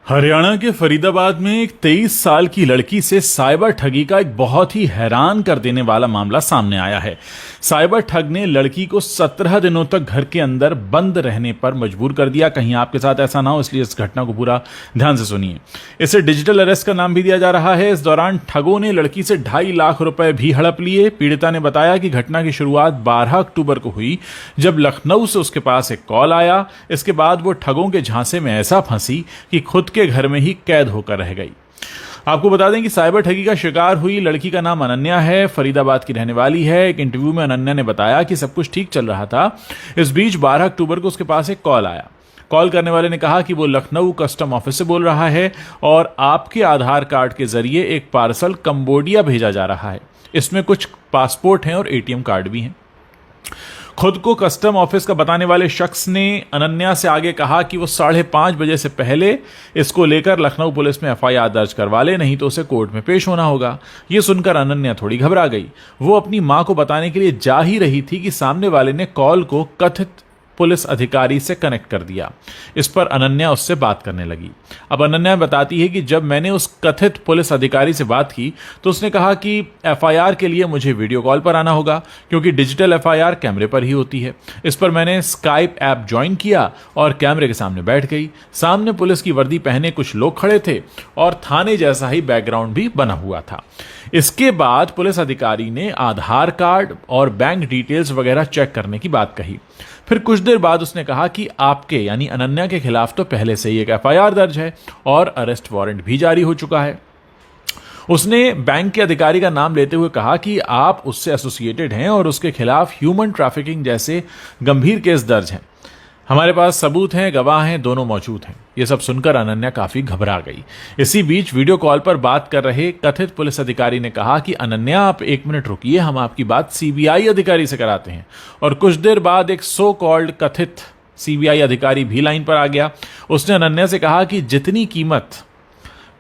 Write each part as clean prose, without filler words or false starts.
हरियाणा के फरीदाबाद में एक 23 साल की लड़की से साइबर ठगी का एक बहुत ही हैरान कर देने वाला मामला सामने आया है। साइबर ठग ने लड़की को 17 दिनों तक घर के अंदर बंद रहने पर मजबूर कर दिया। कहीं आपके साथ ऐसा ना हो, इसलिए इस घटना को पूरा ध्यान से सुनिए। इसे डिजिटल अरेस्ट का नाम भी दिया जा रहा है। इस दौरान ठगों ने लड़की से 2.5 लाख रुपए भी हड़प लिए। पीड़िता ने बताया कि घटना की शुरुआत 12 अक्टूबर को हुई, जब लखनऊ से उसके पास एक कॉल आया। इसके बाद वो ठगों के झांसे में ऐसा फंसी कि खुद के घर में ही कैद होकर रह गई। आपको बता दें कि साइबर ठगी का शिकार हुई लड़की का नाम अनन्या है, फरीदाबाद की रहने वाली है। एक इंटरव्यू में अनन्या ने बताया कि सब कुछ ठीक चल रहा था। इस बीच 12 अक्टूबर को उसके पास एक कॉल आया। कॉल करने वाले ने कहा कि वो लखनऊ कस्टम ऑफिस से बोल रहा है और आपके आधार कार्ड के जरिए एक पार्सल कंबोडिया भेजा जा रहा है। इसमें कुछ पासपोर्ट हैं और एटीएम कार्ड भी हैं। खुद को कस्टम ऑफिस का बताने वाले शख्स ने अनन्या से आगे कहा कि वो 5:30 बजे से पहले इसको लेकर लखनऊ पुलिस में एफआईआर दर्ज करवा ले, नहीं तो उसे कोर्ट में पेश होना होगा। ये सुनकर अनन्या थोड़ी घबरा गई। वो अपनी मां को बताने के लिए जा ही रही थी कि सामने वाले ने कॉल को कथित पुलिस अधिकारी से कनेक्ट कर दिया। इस पर अनन्या उससे बात करने लगी। अब अनन्या बताती है कि जब मैंने उस कथित पुलिस अधिकारी से बात की तो उसने कहा कि एफआईआर के लिए मुझे वीडियो कॉल पर आना होगा, क्योंकि डिजिटल एफआईआर कैमरे पर ही होती है। इस पर मैंने स्काइप ऐप ज्वाइन किया और कैमरे के सामने बैठ गई। सामने पुलिस की वर्दी पहने कुछ लोग खड़े थे और थाने जैसा ही बैकग्राउंड भी बना हुआ था। इसके बाद पुलिस अधिकारी ने आधार कार्ड और बैंक डिटेल्स वगैरह चेक करने की बात कही। फिर कुछ देर बाद उसने कहा कि आपके यानी अनन्या के खिलाफ तो पहले से ही एक एफआईआर दर्ज है और अरेस्ट वारंट भी जारी हो चुका है। उसने बैंक के अधिकारी का नाम लेते हुए कहा कि आप उससे एसोसिएटेड हैं और उसके खिलाफ ह्यूमन ट्रैफिकिंग जैसे गंभीर केस दर्ज हैं। हमारे पास सबूत हैं, गवाह हैं, दोनों मौजूद हैं। यह सब सुनकर अनन्या काफी घबरा गई। इसी बीच वीडियो कॉल पर बात कर रहे कथित पुलिस अधिकारी ने कहा कि अनन्या, आप 1 मिनट रुकिए, हम आपकी बात सीबीआई अधिकारी से कराते हैं। और कुछ देर बाद एक सो कॉल्ड कथित सीबीआई अधिकारी भी लाइन पर आ गया। उसने अनन्या से कहा कि जितनी कीमत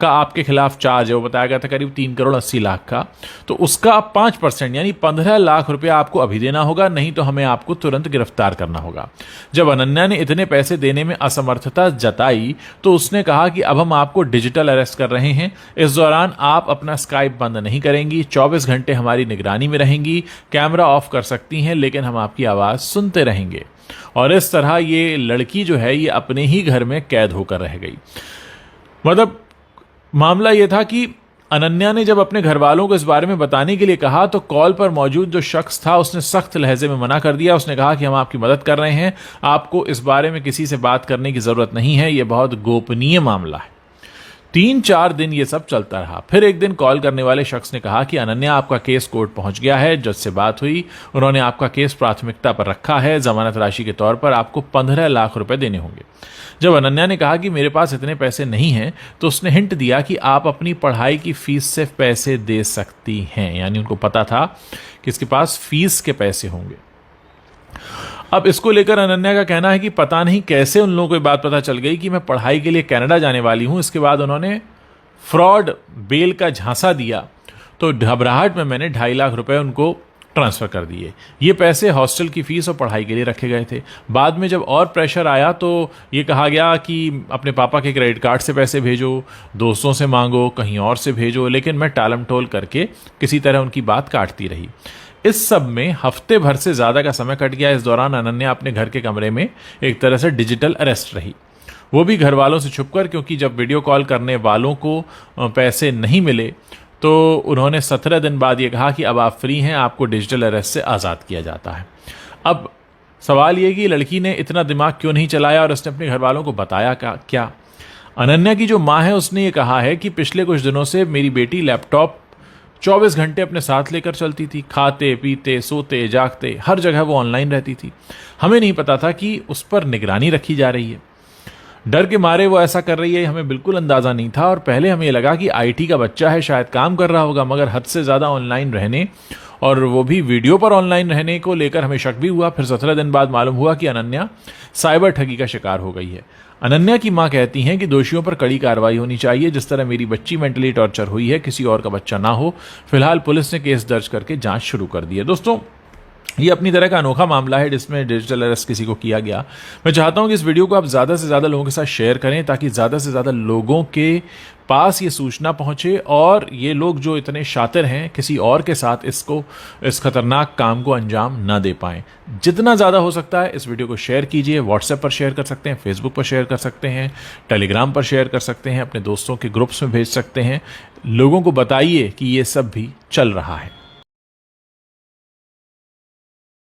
का आपके खिलाफ चार्ज है, वो बताया गया था करीब 3 करोड़ 80 लाख का, तो उसका 5% यानी 15 लाख रुपया आपको अभी देना होगा, नहीं तो हमें आपको तुरंत गिरफ्तार करना होगा। जब अनन्या ने इतने पैसे देने में असमर्थता जताई तो उसने कहा कि अब हम आपको डिजिटल अरेस्ट कर रहे हैं। इस दौरान आप अपना स्काइप बंद नहीं करेंगी, 24 घंटे हमारी निगरानी में रहेंगी, कैमरा ऑफ कर सकती हैं, लेकिन हम आपकी आवाज सुनते रहेंगे। और इस तरह ये लड़की जो है ये अपने ही घर में कैद होकर रह गई। मतलब मामला यह था कि अनन्या ने जब अपने घर वालों को इस बारे में बताने के लिए कहा तो कॉल पर मौजूद जो शख्स था उसने सख्त लहजे में मना कर दिया। उसने कहा कि हम आपकी मदद कर रहे हैं, आपको इस बारे में किसी से बात करने की जरूरत नहीं है, यह बहुत गोपनीय मामला है। 3-4 दिन ये सब चलता रहा। फिर एक दिन कॉल करने वाले शख्स ने कहा कि अनन्या, आपका केस कोर्ट पहुंच गया है, जज से बात हुई, उन्होंने आपका केस प्राथमिकता पर रखा है, जमानत राशि के तौर पर आपको 15 लाख रुपए देने होंगे। जब अनन्या ने कहा कि मेरे पास इतने पैसे नहीं हैं तो उसने हिंट दिया कि आप अपनी पढ़ाई की फीस से पैसे दे सकती हैं, यानी उनको पता था कि इसके पास फीस के पैसे होंगे। अब इसको लेकर अनन्या का कहना है कि पता नहीं कैसे उन लोगों को ये बात पता चल गई कि मैं पढ़ाई के लिए कनाडा जाने वाली हूं। इसके बाद उन्होंने फ्रॉड बेल का झांसा दिया तो घबराहट में मैंने 2.5 लाख रुपए उनको ट्रांसफर कर दिए। ये पैसे हॉस्टल की फीस और पढ़ाई के लिए रखे गए थे। बाद में जब और प्रेशर आया तो ये कहा गया कि अपने पापा के क्रेडिट कार्ड से पैसे भेजो, दोस्तों से मांगो, कहीं और से भेजो, लेकिन मैं टालम टोल करके किसी तरह उनकी बात काटती रही। इस सब में हफ्ते भर से ज्यादा का समय कट गया। इस दौरान अनन्या अपने घर के कमरे में एक तरह से डिजिटल अरेस्ट रही, वो भी घर वालों से छुपकर, क्योंकि जब वीडियो कॉल करने वालों को पैसे नहीं मिले तो उन्होंने 17 दिन बाद ये कहा कि अब आप फ्री हैं, आपको डिजिटल अरेस्ट से आज़ाद किया जाता है। अब सवाल ये कि लड़की ने इतना दिमाग क्यों नहीं चलाया और उसने अपने घर वालों को बताया क्या? अनन्या की जो माँ है उसने ये कहा है कि पिछले कुछ दिनों से मेरी बेटी लैपटॉप 24 घंटे अपने साथ लेकर चलती थी, खाते पीते सोते जागते हर जगह वो ऑनलाइन रहती थी। हमें नहीं पता था कि उस पर निगरानी रखी जा रही है। डर के मारे वो ऐसा कर रही है, हमें बिल्कुल अंदाजा नहीं था। और पहले हमें लगा कि आईटी का बच्चा है, शायद काम कर रहा होगा, मगर हद से ज्यादा ऑनलाइन रहने और वो भी वीडियो पर ऑनलाइन रहने को लेकर हमें शक भी हुआ। फिर 17 दिन बाद मालूम हुआ कि अनन्या साइबर ठगी का शिकार हो गई है। अनन्या की मां कहती हैं कि दोषियों पर कड़ी कार्रवाई होनी चाहिए। जिस तरह मेरी बच्ची मेंटली टॉर्चर हुई है, किसी और का बच्चा ना हो। फिलहाल पुलिस ने केस दर्ज करके जांच शुरू कर दी है। दोस्तों, ये अपनी तरह का अनोखा मामला है जिसमें डिजिटल अरेस्ट किसी को किया गया। मैं चाहता हूं कि इस वीडियो को आप ज़्यादा से ज़्यादा लोगों के साथ शेयर करें ताकि ज़्यादा से ज़्यादा लोगों के पास ये सूचना पहुंचे और ये लोग जो इतने शातिर हैं किसी और के साथ इस खतरनाक काम को अंजाम ना दे पाएं। जितना ज़्यादा हो सकता है इस वीडियो को शेयर कीजिए। व्हाट्सएप पर शेयर कर सकते हैं, फेसबुक पर शेयर कर सकते हैं, टेलीग्राम पर शेयर कर सकते हैं, अपने दोस्तों के ग्रुप्स में भेज सकते हैं। लोगों को बताइए कि ये सब भी चल रहा है।